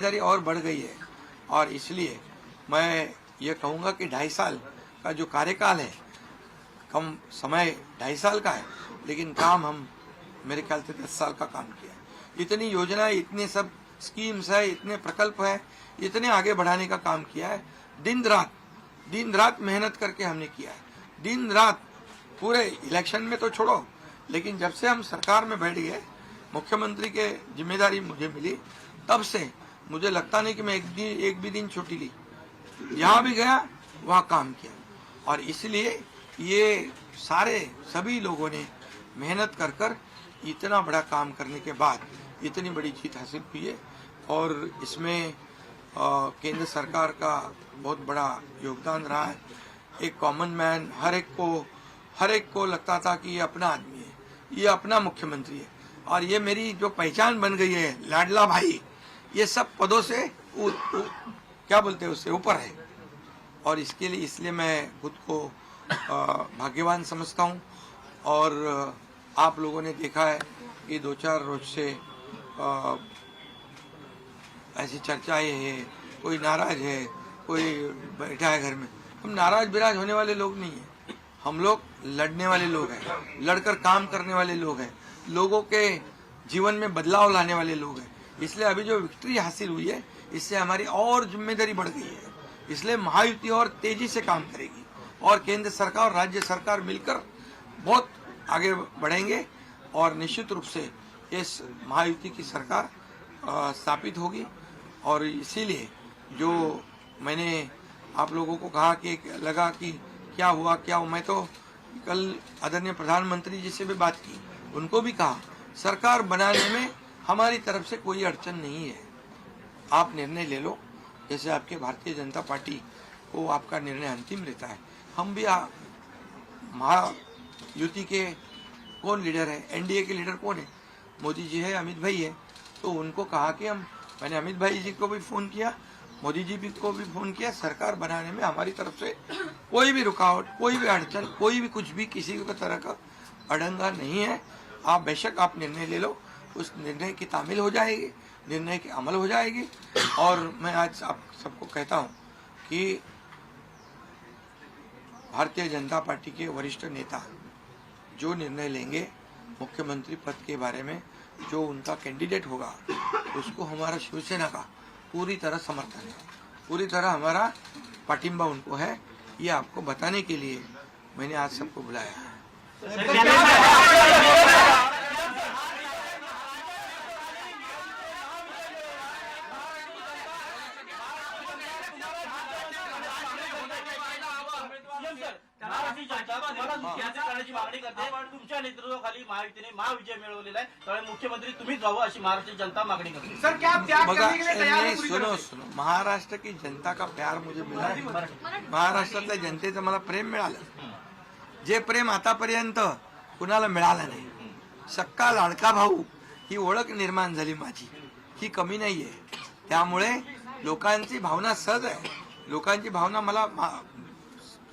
जिम्मेदारी और बढ़ गई है और इसलिए मैं ये कहूँगा कि 2.5 साल का जो कार्यकाल है, कम समय 2.5 साल का है, लेकिन काम हम मेरे ख्याल से 10 साल का काम किया है। इतनी योजनाएं, इतने सब स्कीम्स है, इतने प्रकल्प है, इतने आगे बढ़ाने का काम किया है। दिन रात मेहनत करके हमने किया है। दिन रात पूरे इलेक्शन में तो छोड़ो, लेकिन जब से हम सरकार में बैठ गए, मुख्यमंत्री के जिम्मेदारी मुझे मिली, तब से मुझे लगता नहीं कि मैं एक भी दिन छुट्टी ली। जहाँ भी गया वहाँ काम किया और इसलिए ये सभी लोगों ने मेहनत कर कर इतना बड़ा काम करने के बाद इतनी बड़ी जीत हासिल की है और इसमें केंद्र सरकार का बहुत बड़ा योगदान रहा है। एक कॉमन मैन, हर एक को लगता था कि ये अपना आदमी है, ये अपना मुख्यमंत्री है और ये मेरी जो पहचान बन गई है, लाडला भाई, ये सब पदों से क्या बोलते हैं उससे ऊपर है और इसलिए मैं खुद को भाग्यवान समझता हूँ। और आप लोगों ने देखा है कि 2-4 रोज से ऐसी चर्चाएं हैं, कोई नाराज है, कोई बैठा है घर में। हम नाराज बिराज होने वाले लोग नहीं हैं, हम लोग लड़ने वाले लोग हैं, लड़कर काम करने वाले लोग हैं, लोगों के जीवन में बदलाव लाने वाले लोग हैं। इसलिए अभी जो विक्ट्री हासिल हुई है, इससे हमारी और जिम्मेदारी बढ़ गई है। इसलिए महायुति और तेजी से काम करेगी और केंद्र सरकार और राज्य सरकार मिलकर बहुत आगे बढ़ेंगे और निश्चित रूप से इस महायुति की सरकार स्थापित होगी। और इसीलिए जो मैंने आप लोगों को कहा कि लगा कि क्या हुआ, मैं तो कल आदरणीय प्रधानमंत्री जी से भी बात की, उनको भी कहा सरकार बनाने में हमारी तरफ से कोई अड़चन नहीं है, आप निर्णय ले लो। जैसे आपके भारतीय जनता पार्टी को आपका निर्णय अंतिम रहता है, हम भी महायुति के कौन लीडर है, एनडीए के लीडर कौन है, मोदी जी है, अमित भाई है, तो उनको कहा कि मैंने अमित भाई जी को भी फ़ोन किया, मोदी जी को भी फ़ोन किया, सरकार बनाने में हमारी तरफ से कोई भी रुकावट, कोई भी अड़चन, कोई भी कुछ भी किसी तरह का अड़ंगा नहीं है। आप बेशक आप निर्णय ले लो, उस निर्णय की तामील हो जाएगी, निर्णय की अमल हो जाएगी। और मैं आज आप सबको कहता हूँ कि भारतीय जनता पार्टी के वरिष्ठ नेता जो निर्णय लेंगे मुख्यमंत्री पद के बारे में, जो उनका कैंडिडेट होगा, उसको हमारा शिवसेना का पूरी तरह समर्थन है, पूरी तरह हमारा पाटिंबा उनको है। ये आपको बताने के लिए मैंने आज सबको बुलाया है। तुमच्या नेतृत्वाखाली महायुतीने महाविजय मिळवलेला आहे, त्यामुळे मुख्यमंत्री तुम्हीच व्हावं अशी महाराष्ट्र जनता मागणी करते। सर क्या त्याग करने के लिए तैयार है? सुनो, महाराष्ट्र की जनता का प्यार मुझे मिला है, महाराष्ट्रातल्या जनतेचं मला प्रेम मिळालं, जे प्रेम आतापर्यंत कुणाला मिळालं नाही। सक्का लाडका भाऊ ही ओळख निर्माण झाली माझी, ही कमी नाहीये। त्यामुळे लोकांची भावना सहज आहे, लोकांची भावना मला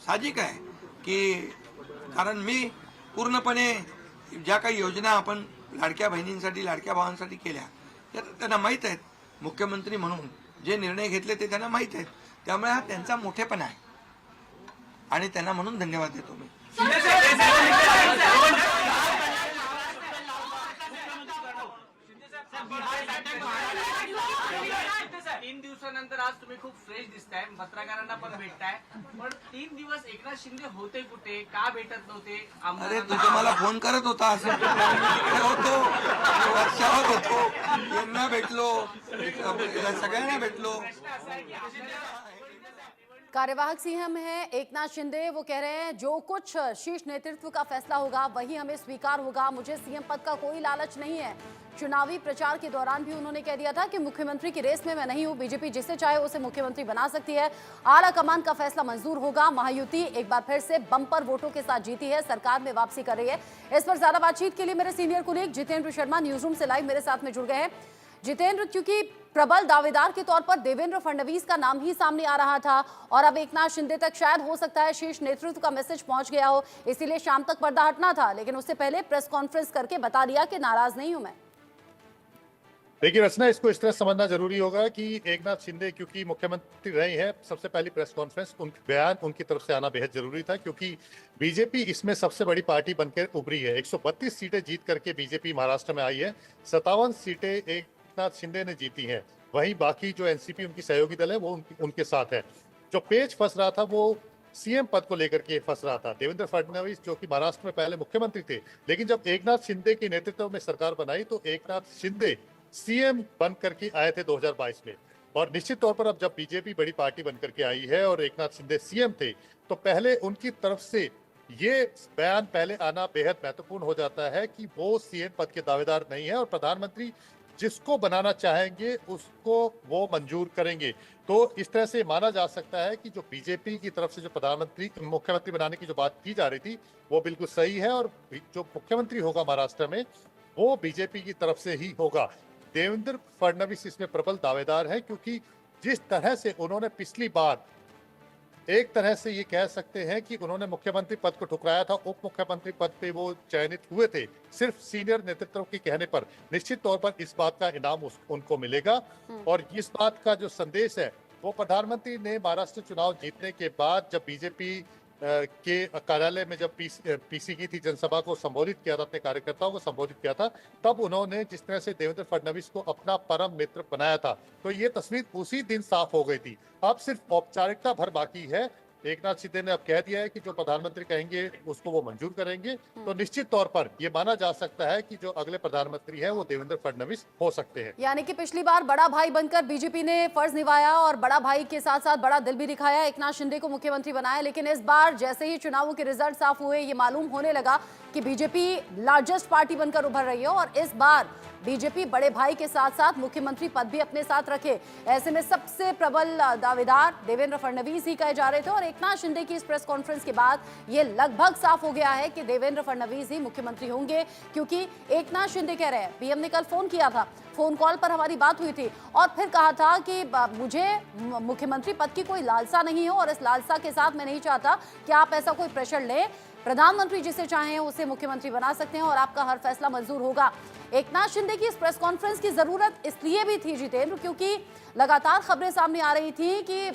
साहजिक आहे की कारण मी पूर्णपणे ज्या काही योजना आपण लाडक्या बहिणींसाठी, लाडक्या भावांसाठी केल्या, त्यांना माहीत आहेत, मुख्यमंत्री म्हणून जे निर्णय घेतले ते त्यांना माहीत आहेत, त्यामुळे हा त्यांचा मोठेपणा आहे आणि त्यांना म्हणून धन्यवाद देतो मी। 3 दिवसानंतर आज तुम्ही खूप फ्रेश दिसताय, पत्रकारांना पण भेटताय, पण 3 दिवस एकनाथ शिंदे होते कुठे, का भेटत नव्हते? अरे तुझं मला फोन करत होता, असं होतो, वर्षावर होतो, यांना भेटलो, सगळ्यांना भेटलो। कार्यवाहक सीएम है एकनाथ शिंदे, वो कह रहे हैं जो कुछ शीर्ष नेतृत्व का फैसला होगा वही हमें स्वीकार होगा, मुझे सीएम पद का कोई लालच नहीं है। चुनावी प्रचार के दौरान भी उन्होंने कह दिया था कि मुख्यमंत्री की रेस में मैं नहीं हूं, बीजेपी जिसे चाहे उसे मुख्यमंत्री बना सकती है, आला कमान का फैसला मंजूर होगा। महायुति एक बार फिर से बम्पर वोटों के साथ जीती है, सरकार में वापसी कर रही है। इस पर ज्यादा बातचीत के लिए मेरे senior colleague Jitendra Sharma news room से लाइव मेरे साथ में जुड़ गए हैं। जितेंद्र, क्योंकि प्रबल दावेदार के तौर पर देवेंद्र फडणवीस का नाम ही सामने आ रहा था और अब एकनाथ शिंदे तक शायद हो सकता है शीर्ष नेतृत्व का मैसेज पहुंच गया हो, इसीलिए शाम तक पर्दा हटना था, लेकिन उससे पहले प्रेस कॉन्फ्रेंस करके बता दिया कि नाराज नहीं हूं मैं। देखिए रचना, इसको इस तरह समझना जरूरी होगा कि एकनाथ शिंदे क्योंकि मुख्यमंत्री रहे हैं, सबसे पहली प्रेस कॉन्फ्रेंस बयान उनकी तरफ से आना बेहद जरूरी था, क्योंकि बीजेपी इसमें सबसे बड़ी पार्टी बनकर उभरी है। 132 सीटें जीत करके बीजेपी महाराष्ट्र में आई है, 57 सीटें एकनाथ शिंदे ने जीती हैं। वहीं बाकी जो एनसीपी उनकी सहयोगी दल है वो उनके साथ है। जो पेच फंस रहा था वो सीएम पद को लेकर के फंस रहा था। देवेंद्र फडणवीस जो कि महाराष्ट्र में पहले मुख्यमंत्री थे, लेकिन जब एकनाथ शिंदे के नेतृत्व में सरकार बनाई तो एकनाथ शिंदे सीएम बन करके आए थे 2022 में। और निश्चित तौर पर अब जब बीजेपी बड़ी पार्टी बन करके आई है और एकनाथ शिंदे सीएम थे, तो पहले उनकी तरफ से ये बयान पहले आना बेहद महत्वपूर्ण हो जाता है कि वो सीएम पद के दावेदार नहीं है और प्रधानमंत्री जिसको बनाना चाहेंगे उसको वो मंजूर करेंगे। तो इस तरह से माना जा सकता है कि जो बीजेपी की तरफ से जो मुख्यमंत्री बनाने की जो बात की जा रही थी वो बिल्कुल सही है, और जो मुख्यमंत्री होगा महाराष्ट्र में वो बीजेपी की तरफ से ही होगा। देवेंद्र फडणवीस इसमें प्रबल दावेदार है, क्योंकि जिस तरह से उन्होंने पिछली बार एक तरह से ये कह सकते हैं कि उन्होंने मुख्यमंत्री पद को ठुकराया था, उप मुख्यमंत्री पद पे वो चयनित हुए थे सिर्फ सीनियर नेतृत्व के कहने पर। निश्चित तौर पर इस बात का इनाम उनको मिलेगा, और इस बात का जो संदेश है वो प्रधानमंत्री ने महाराष्ट्र चुनाव जीतने के बाद जब बीजेपी के कार्यालय में जब पीसी की थी जनसभा को संबोधित किया था, अपने कार्यकर्ताओं को संबोधित किया था, तब उन्होंने जिस तरह से देवेंद्र फडणवीस को अपना परम मित्र बनाया था, तो ये तस्वीर उसी दिन साफ हो गई थी। अब सिर्फ औपचारिकता भर बाकी है। एकनाथ शिंदे ने अब कह दिया है कि जो प्रधानमंत्री कहेंगे उसको वो मंजूर करेंगे, तो निश्चित तौर पर ये माना जा सकता है कि जो अगले प्रधानमंत्री है वो देवेंद्र फडणवीस हो सकते हैं। यानी कि पिछली बार बड़ा भाई बनकर बीजेपी ने फर्ज निभाया और बड़ा भाई के साथ साथ बड़ा दिल भी दिखाया, एकनाथ शिंदे को मुख्यमंत्री बनाया, लेकिन इस बार जैसे ही चुनावों के रिजल्ट साफ हुए ये मालूम होने लगा कि बीजेपी लार्जेस्ट पार्टी बनकर उभर रही है और इस बार बीजेपी बड़े भाई के साथ साथ मुख्यमंत्री पद भी अपने साथ रखे। ऐसे में सबसे प्रबल दावेदार देवेंद्र फडणवीस ही कहे जा रहे थे और एकनाथ शिंदे की इस प्रेस कॉन्फ्रेंस के बाद ये लगभग साफ हो गया है कि देवेंद्र फडणवीस ही मुख्यमंत्री होंगे, क्योंकि एकनाथ शिंदे कह रहे हैं, पीएम ने कल फोन किया था, फोन कॉल पर हमारी बात हुई थी और फिर कहा था कि मुझे मुख्यमंत्री पद की कोई लालसा नहीं हो और इस लालसा के साथ मैं नहीं चाहता कि आप ऐसा कोई प्रेशर लें, प्रधानमंत्री जिसे चाहें उसे मुख्यमंत्री बना सकते हैं और आपका हर फैसला मंजूर होगा। एकनाथ शिंदे की इस प्रेस कॉन्फ्रेंस की जरूरत इसलिए भी थी जितेंद्र, क्योंकि लगातार खबरें सामने आ रही थी कि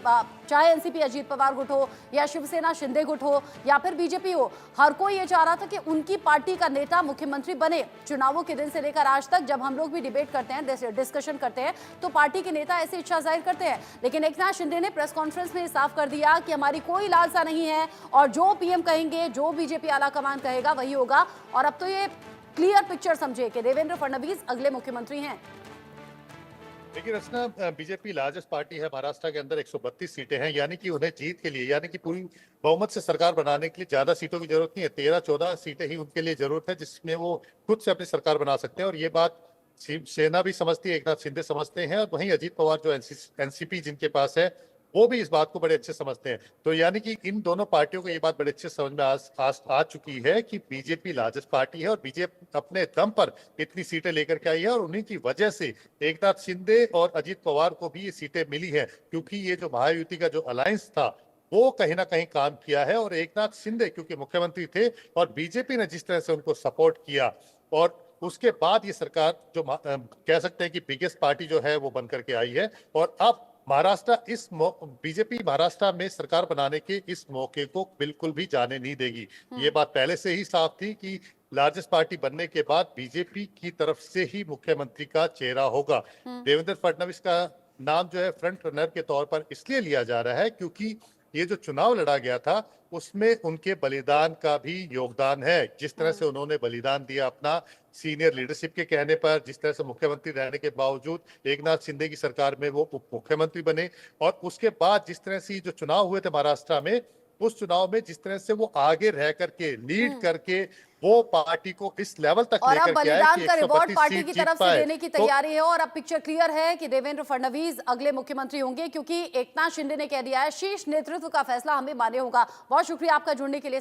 चाहे एनसीपी अजीत पवार गुट हो या शिवसेना शिंदे गुट हो या फिर बीजेपी हो, हर कोई ये चाह रहा था कि उनकी पार्टी का नेता मुख्यमंत्री बने। चुनावों के दिन से लेकर आज तक जब हम लोग भी डिबेट करते हैं, डिस्कशन करते हैं, तो पार्टी के नेता ऐसी इच्छा जाहिर करते हैं, लेकिन एकनाथ शिंदे ने प्रेस कॉन्फ्रेंस में साफ कर दिया कि हमारी कोई लालसा नहीं है और जो पीएम कहेंगे, जो बीजेपी आला कमान कहेगा वही होगा। और अब तो ये क्लियर पिक्चर समझे कि देवेंद्र फडणवीस अगले मुख्यमंत्री हैं। देखिए रचना, बीजेपी लार्जेस्ट पार्टी है महाराष्ट्र के अंदर, 132 सीटें हैं, यानी कि उन्हें जीत के लिए, यानी कि पूरी बहुमत से सरकार बनाने के लिए ज्यादा सीटों की जरूरत नहीं है। 13-14 सीटें ही उनके लिए जरूरत है जिसमें वो खुद से अपनी सरकार बना सकते हैं, और ये बात सेना भी समझती है, एकनाथ शिंदे समझते हैं, और वहीं अजीत पवार जो एनसीपी जिनके पास है वो भी इस बात को बड़े अच्छे समझते हैं। तो यानी कि इन दोनों पार्टियों को ये बात बड़े अच्छे समझ में आ चुकी है कि बीजेपी लार्जेस्ट पार्टी है और बीजेपी अपने दम पर इतनी सीटें लेकर के आई है, और उन्हीं की वजह से एकनाथ शिंदे और अजीत पवार को भी ये सीटें मिली है, क्योंकि ये जो महायुति का जो अलायंस था वो कहीं ना कहीं काम किया है। और एकनाथ शिंदे क्योंकि मुख्यमंत्री थे और बीजेपी ने जिस तरह से उनको सपोर्ट किया, और उसके बाद ये सरकार जो कह सकते हैं कि बिगेस्ट पार्टी जो है वो बन करके आई है, और अब महाराष्ट्र बीजेपी महाराष्ट्र में सरकार बनाने के इस मौके को बिल्कुल भी जाने नहीं देगी। ये बात पहले से ही साफ थी कि लार्जेस्ट पार्टी बनने के बाद बीजेपी की तरफ से ही मुख्यमंत्री का चेहरा होगा। देवेंद्र फडणवीस का नाम जो है फ्रंट रनर के तौर पर इसलिए लिया जा रहा है क्योंकि ये जो चुनाव लड़ा गया था उसमें उनके बलिदान का भी योगदान है। जिस तरह से उन्होंने बलिदान दिया अपना सीनियर लीडरशिप के कहने पर, जिस तरह से मुख्यमंत्री रहने के बावजूद एकनाथ शिंदे की सरकार में वो उप मुख्यमंत्री बने, और उसके बाद जिस तरह से जो चुनाव हुए थे महाराष्ट्र में, उस चुनाव में जिस तरह से वो आगे रह करके लीड करके वो पार्टी को इस लेवल तक और अब लेकर के आए बलिदान कि का रिवॉर्ड 132 पार्टी सीट की जीत तरफ से पाए। देने की तैयारी है और अब पिक्चर क्लियर है कि देवेंद्र फडणवीस अगले मुख्यमंत्री होंगे, क्योंकि एकनाथ शिंदे ने कह दिया है शीर्ष नेतृत्व का फैसला हमें मान्य होगा। बहुत शुक्रिया आपका जुड़ने के लिए।